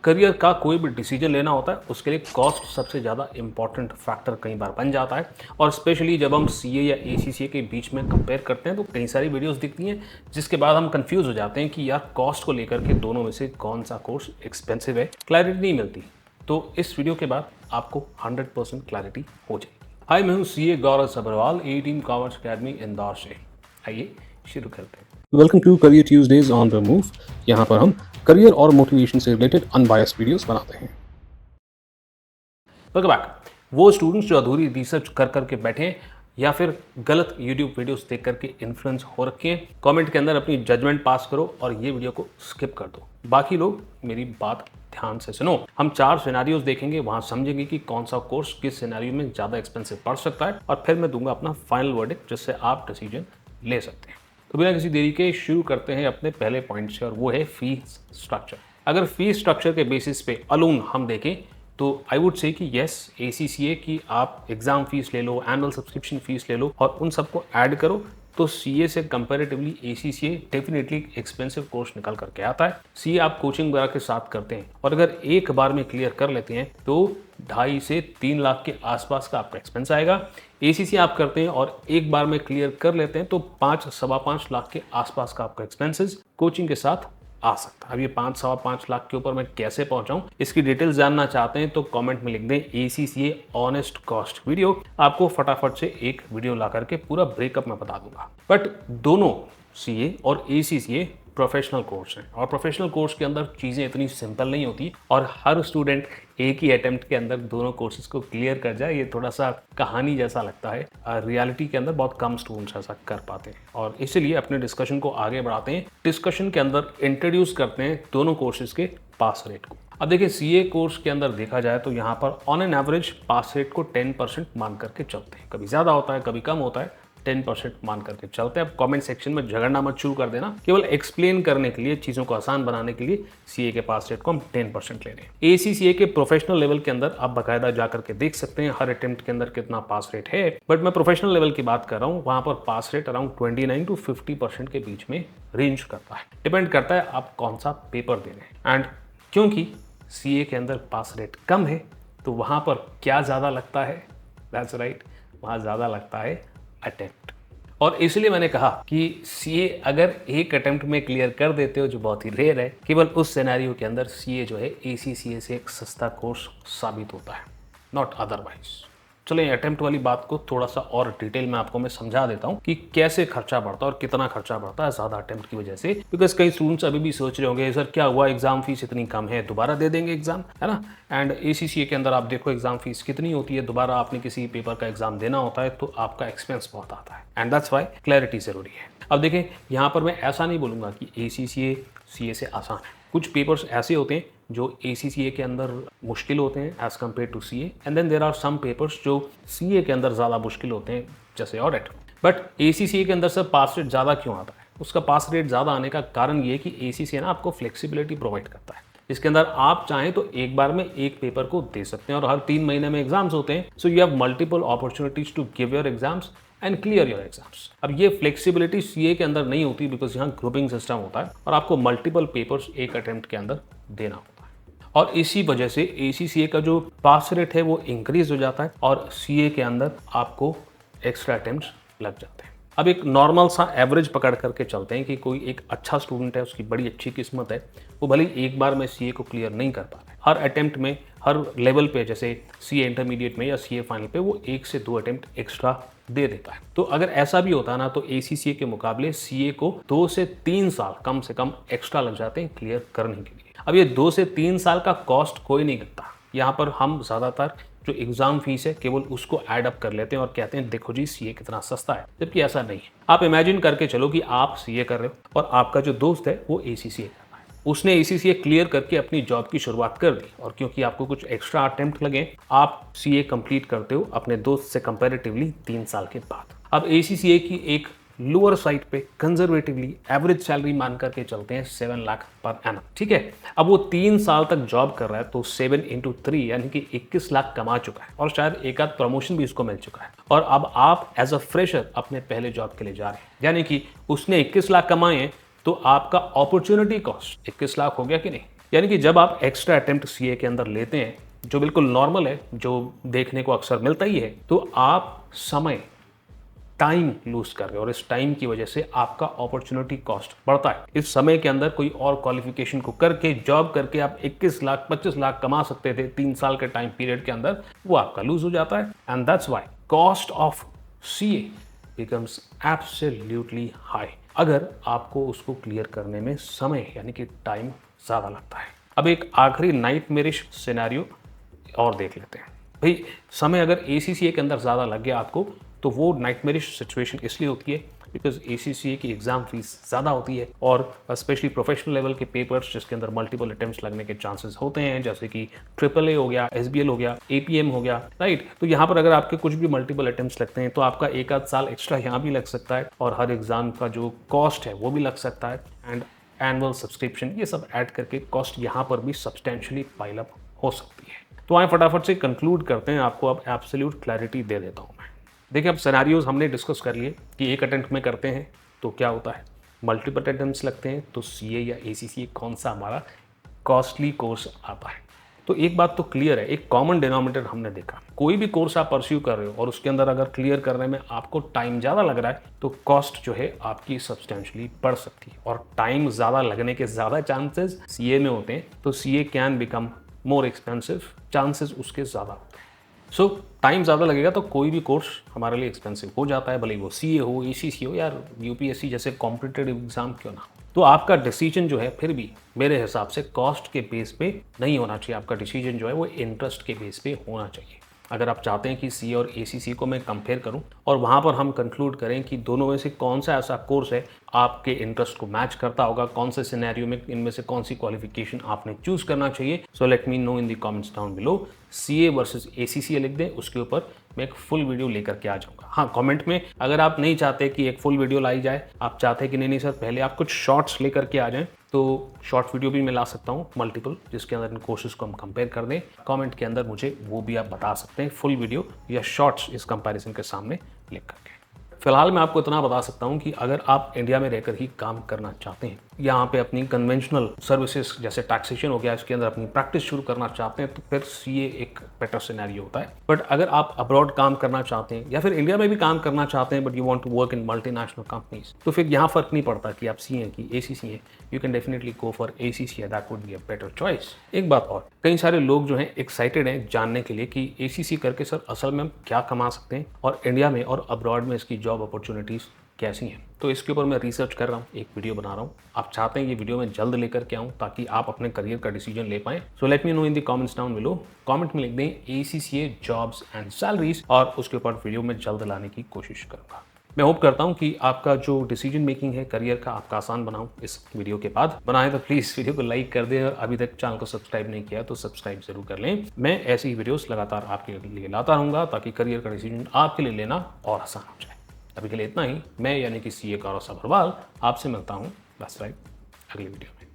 Career का कोई भी डिसीजन लेना होता है उसके लिए कॉस्ट सबसे ज़्यादा इंपॉर्टेंट फैक्टर कई बार बन जाता है। और स्पेशली जब हम सीए या एसीसीए के बीच में कंपेयर करते हैं तो कई सारी वीडियोस दिखती हैं जिसके बाद हम कंफ्यूज हो जाते हैं कि यार कॉस्ट को लेकर के दोनों में से कौन सा कोर्स एक्सपेंसिव है, क्लैरिटी नहीं मिलती। तो इस वीडियो के बाद आपको 100% क्लैरिटी हो जाएगी। हाय, मैं हूँ CA Gaurav Sabharwal, A team commerce academy Indore से। आइए शुरू करते हैं। Welcome to career Tuesdays on the move. यहाँ पर हम करियर और मोटिवेशन से रिलेटेड अनबायस्ड वीडियोस बनाते हैं। Welcome back. वो स्टूडेंट्स जो अधूरी रिसर्च कर करके बैठे हैं या फिर गलत यूट्यूब वीडियोस देख करके इन्फ्लुएंस हो रखे हैं, कमेंट के अंदर अपनी जजमेंट पास करो और ये वीडियो को स्किप कर दो। बाकी लोग मेरी बात ध्यान से सुनो। हम 4 सिनेरियोज देखेंगे, वहां समझेंगे कि कौन सा कोर्स किस सिनेरियो में ज़्यादा एक्सपेंसिव पड़ सकता है और फिर मैं दूंगा अपना फाइनल वर्डिक्ट जिससे आप डिसीजन ले सकते हैं। तो बिना किसी देरी के शुरू करते हैं अपने पहले पॉइंट से, और वो है फीस स्ट्रक्चर। अगर फीस स्ट्रक्चर के बेसिस पे अलोन हम देखें तो आई वुड से कि यस, एसीसीए की आप एग्जाम फीस ले लो, एनुअल सब्सक्रिप्शन फीस ले लो और उन सबको ऐड करो तो सीए से comparatively ACCA definitely expensive course निकल करके आता है। सीए आप कोचिंग वगैरह के साथ करते हैं और अगर एक बार में क्लियर कर लेते हैं तो 2.5 से 3 लाख के आसपास का आपका एक्सपेंस आएगा। एसीसी आप करते हैं और एक बार में क्लियर कर लेते हैं तो 5-5.25 लाख के आसपास का आपका एक्सपेंसेस कोचिंग के साथ आ सकता है। अब ये 5-5.25 लाख के ऊपर मैं कैसे पहुंचाऊं, इसकी डिटेल्स जानना चाहते हैं तो कमेंट में लिख दें एसीसीए ऑनेस्ट कॉस्ट वीडियो। आपको फटाफट से एक वीडियो ला करके पूरा ब्रेकअप मैं बता दूंगा। बट दोनों सीए और एसीसीए प्रोफेशनल कोर्स हैं और प्रोफेशनल कोर्स के अंदर चीज़ें इतनी सिंपल नहीं होती और हर स्टूडेंट एक ही अटेम्प्ट के अंदर दोनों कोर्सेज को क्लियर कर जाए, ये थोड़ा सा कहानी जैसा लगता है। रियलिटी के अंदर बहुत कम स्टूडेंट्स ऐसा कर पाते हैं और इसीलिए अपने डिस्कशन को आगे बढ़ाते हैं। डिस्कशन के अंदर इंट्रोड्यूस करते हैं दोनों कोर्सेज के पास रेट को। अब देखिए, सीए कोर्स के अंदर देखा जाए तो यहाँ पर on an average pass rate को 10% मान करके चलते हैं। कभी ज़्यादा होता है, कभी कम होता है, 10% मान करके चलते हैं। अब कमेंट सेक्शन में झगड़ना मत शुरू कर देना। केवल एक्सप्लेन करने के लिए, चीज़ों को आसान बनाने के लिए सीए के पास रेट को हम 10% ले रहे हैं। एसीसीए के प्रोफेशनल लेवल के अंदर आप बाकायदा जाकर के देख सकते हैं हर अटेम्प्ट के अंदर कितना पास रेट है। बट मैं प्रोफेशनल लेवल की बात कर रहा हूँ, वहाँ पर पास रेट अराउंड 29 to 50% के बीच में रेंज करता है। डिपेंड करता है आप कौन सा पेपर दे रहे हैं। एंड क्योंकि सीए के अंदर पास रेट कम है तो वहाँ पर क्या ज़्यादा लगता है? दैट्स राइट, वहाँ ज़्यादा लगता है अटेम्प्ट। और इसलिए मैंने कहा कि सीए अगर एक अटेम्प्ट में क्लियर कर देते हो, जो बहुत ही रेयर है, केवल उस सिनेरियो के अंदर सीए जो है एसीसीए से एक सस्ता कोर्स साबित होता है, नॉट अदरवाइज। चलिए अटेम्प्ट वाली बात को थोड़ा सा और डिटेल में आपको मैं समझा देता हूँ कि कैसे खर्चा बढ़ता है और कितना खर्चा बढ़ता है ज़्यादा अटेम्प्ट की वजह से। बिकॉज कई स्टूडेंट्स अभी भी सोच रहे होंगे, सर क्या हुआ, एग्जाम फीस इतनी कम है, दोबारा दे देंगे एग्जाम, है ना। एंड एसीसीए के अंदर आप देखो एग्जाम फीस कितनी होती है, दोबारा आपने किसी पेपर का एग्जाम देना होता है तो आपका एक्सपेंस बहुत आता है। एंड दैट्स वाई क्लैरिटी जरूरी है। अब देखें, यहाँ पर मैं ऐसा नहीं बोलूँगा कि एसीसीए सीए से आसान है। कुछ पेपर्स ऐसे होते हैं जो एसीसीए के अंदर मुश्किल होते हैं as compare to CA, and then there are some papers जो सीए के अंदर ज़्यादा मुश्किल होते हैं जैसे ऑडिट। बट एसीसीए के अंदर से पास रेट ज़्यादा क्यों आता है? उसका पास रेट ज़्यादा आने का कारण ये है कि एसीसीए ना आपको फ्लेक्सिबिलिटी प्रोवाइड करता है। इसके अंदर आप चाहें तो एक बार में एक पेपर को दे सकते हैं और हर 3 महीने में एग्जाम्स होते हैं। So you have multiple opportunities to give your exams and clear your exams. अब ये फ्लेक्सिबिलिटी सीए के अंदर नहीं होती बिकॉज यहाँ ग्रुपिंग सिस्टम होता है और आपको मल्टीपल पेपर्स एक अटेम्प्ट के अंदर देना होता है। और इसी वजह से एसीसीए का जो पास रेट है वो इंक्रीज हो जाता है और सीए के अंदर आपको एक्स्ट्रा अटेम्प्ट्स लग जाते हैं। अब एक नॉर्मल सा एवरेज पकड़ करके चलते हैं कि कोई एक अच्छा स्टूडेंट है, उसकी बड़ी अच्छी किस्मत है, वो भले एक बार में सीए को क्लियर नहीं कर पा रहा है, हर अटेम्प्ट में हर लेवल पे, जैसे सीए इंटरमीडिएट में या सीए फाइनल पे, वो 1 से 2 अटेम्प्ट एक्स्ट्रा दे देता है। तो अगर ऐसा भी होता है ना तो एसीसीए के मुकाबले सीए को 2 से 3 साल कम से कम एक्स्ट्रा लग जाते हैं क्लियर करने के लिए। अब ये 2 से 3 साल का कॉस्ट कोई नहीं करता। यहाँ पर हम ज़्यादातर जो एग्जाम फीस है केवल उसको ऐड अप कर लेते हैं और कहते हैं देखो जी सीए कितना सस्ता है, जबकि ऐसा नहीं है। आप इमेजिन करके चलो कि आप सीए कर रहे हो और आपका जो दोस्त है वो एसीसीए कर रहा है। उसने एसीसीए क्लियर करके अपनी जॉब की शुरुआत कर दी और क्योंकि आपको कुछ एक्स्ट्रा अटेम्प्ट लगे, आप सीए कंप्लीट करते हो अपने दोस्त से कंपैरेटिवली 3 साल के बाद। अब एसीसीए की एक लोअर साइड पे कंजर्वेटिवली एवरेज सैलरी मान करके चलते हैं 7 लाख पर एनम, ठीक है। अब वो 3 साल तक जॉब कर रहा है तो 7 into 3 यानी कि 21 लाख कमा चुका है और शायद एक आध प्रमोशन भी उसको मिल चुका है। और अब आप एज अ फ्रेशर अपने पहले जॉब के लिए जा रहे हैं, यानी कि उसने 21 लाख कमाए हैं तो आपका अपॉर्चुनिटी कॉस्ट 21 लाख हो गया कि नहीं? यानी कि जब आप एक्स्ट्रा अटेम्प्ट सीए के अंदर लेते हैं, जो बिल्कुल नॉर्मल है, जो देखने को अक्सर मिलता ही है, तो आप समय टाइम लूज कर रहे हो और इस टाइम की वजह से आपका अपॉर्चुनिटी कॉस्ट बढ़ता है। इस समय के अंदर कोई और क्वालिफिकेशन को करके जॉब करके आप 21 लाख 25 लाख कमा सकते थे 3 साल के टाइम पीरियड के अंदर, वो आपका लूज हो जाता है। And that's why cost of CA becomes absolutely high, अगर आपको उसको क्लियर करने में समय यानी कि टाइम ज़्यादा लगता है। अब एक आखिरी नाइटमेरिश सिनेरियो और देख लेते हैं। भाई समय अगर ACCA के अंदर ज़्यादा लग गया आपको, तो वो नाइटमेरिश सिचुएशन इसलिए होती है बिकॉज ACCA की एग्जाम फीस ज़्यादा होती है और स्पेशली प्रोफेशनल लेवल के पेपर्स जिसके अंदर मल्टीपल अटेम्प्ट्स लगने के चांसेस होते हैं, जैसे कि AAA हो गया, SBL हो गया, APM हो गया, राइट। तो यहाँ पर अगर आपके कुछ भी मल्टीपल अटेम्प्ट्स लगते हैं तो आपका एक आध साल एक्स्ट्रा यहाँ भी लग सकता है और हर एग्जाम का जो कॉस्ट है वो भी लग सकता है। एंड एनुअल सब्सक्रिप्शन, ये सब ऐड करके कॉस्ट यहाँ पर भी सब्सटेंशियली पाइल अप हो सकती है। तो आए फटाफट से कंक्लूड करते हैं, आपको अब एब्सोल्यूट क्लैरिटी दे देता हूँ मैं। देखिए, अब सिनेरियोज हमने डिस्कस कर लिए कि एक अटेम्प्ट में करते हैं तो क्या होता है, मल्टीपल अटेम्प्ट्स लगते हैं तो CA या ACCA कौन सा हमारा कॉस्टली कोर्स आता है। तो एक बात तो क्लियर है, एक कॉमन डिनोमिनेटर हमने देखा, कोई भी कोर्स आप परस्यू कर रहे हो और उसके अंदर अगर क्लियर करने में आपको टाइम ज़्यादा लग रहा है तो कॉस्ट जो है आपकी सब्सटेंशियली बढ़ सकती है। और टाइम ज़्यादा लगने के ज़्यादा चांसेस CA में होते हैं, तो CA can become more expensive, chances उसके ज़्यादा होते हैं। सो टाइम ज़्यादा लगेगा तो कोई भी कोर्स हमारे लिए एक्सपेंसिव हो जाता है, भले वो CA हो, ACCA हो या UPSC जैसे कॉम्पिटिटिव एग्जाम क्यों ना हो। तो आपका डिसीजन जो है फिर भी मेरे हिसाब से कॉस्ट के बेस पे नहीं होना चाहिए, आपका डिसीजन जो है वो इंटरेस्ट के बेस पे होना चाहिए। अगर आप चाहते हैं कि CA और ACCA को मैं कंपेयर करूं और वहां पर हम कंक्लूड करें कि दोनों में से कौन सा ऐसा कोर्स है आपके इंटरेस्ट को मैच करता होगा, कौन से सिनेरियो में इनमें से कौन सी क्वालिफिकेशन आपने चूज करना चाहिए, so let me know in the comments down below. CA versus ACCA लिख दें, उसके ऊपर मैं एक फुल वीडियो लेकर के आ जाऊंगा। हाँ, कमेंट में अगर आप नहीं चाहते कि एक फुल वीडियो लाई जाए, आप चाहते हैं कि नहीं सर पहले आप कुछ शॉर्ट्स लेकर के आ जाएं, तो शॉर्ट वीडियो भी मैं ला सकता हूँ मल्टीपल, जिसके अंदर इन कोर्सेज को हम कंपेयर कर दें। कमेंट के अंदर मुझे वो भी आप बता सकते हैं, फुल वीडियो या शॉर्ट्स इस कंपैरिजन के सामने लिख करके। फिलहाल मैं आपको इतना बता सकता हूँ कि अगर आप इंडिया में रहकर ही काम करना चाहते हैं, यहाँ पे अपनी कन्वेंशनल सर्विसेज जैसे टैक्सेशन हो गया इसके अंदर अपनी प्रैक्टिस शुरू करना चाहते हैं, तो फिर CA एक बेटर सिनेरियो होता है। बट अगर आप अब्रॉड काम करना चाहते हैं या फिर इंडिया में भी काम करना चाहते हैं but you want to work in multinational companies, तो फिर यहाँ फर्क नहीं पड़ता कि आप CA की ACCA, you can definitely go for ACCA, that would be a better choice. एक बात और, कई सारे लोग जो हैं एक्साइटेड हैं जानने के लिए कि ACCA करके सर असल में हम क्या कमा सकते हैं और इंडिया में और अब्रॉड में इसकी जॉब अपॉर्चुनिटीज़ कैसी हैं। तो इसके ऊपर मैं रिसर्च कर रहा हूँ, एक वीडियो बना रहा हूँ। आप चाहते हैं ये वीडियो मैं जल्द लेकर के आऊँ ताकि आप अपने करियर का डिसीजन ले पाएं। So let me know in the comments down below. Comment में लिख दें ACCA जॉब्स एंड सैलरीज और उसके ऊपर वीडियो में जल्द लाने की कोशिश करूँगा। मैं होप करता हूँ कि आपका जो डिसीजन मेकिंग है करियर का आपका आसान बनाऊँ इस वीडियो के बाद। बनाए तो प्लीज़ वीडियो को लाइक कर दें और अभी तक चैनल को सब्सक्राइब नहीं किया तो सब्सक्राइब जरूर कर लें। मैं ऐसी वीडियोस लगातार आपके लिए लाता रहूँगा ताकि करियर का डिसीजन आपके लिए लेना और आसान हो जाए। अभी के लिए इतना ही। मैं यानी कि CA गौरव सभरवाल आपसे मिलता हूँ बस राइट अगली वीडियो में।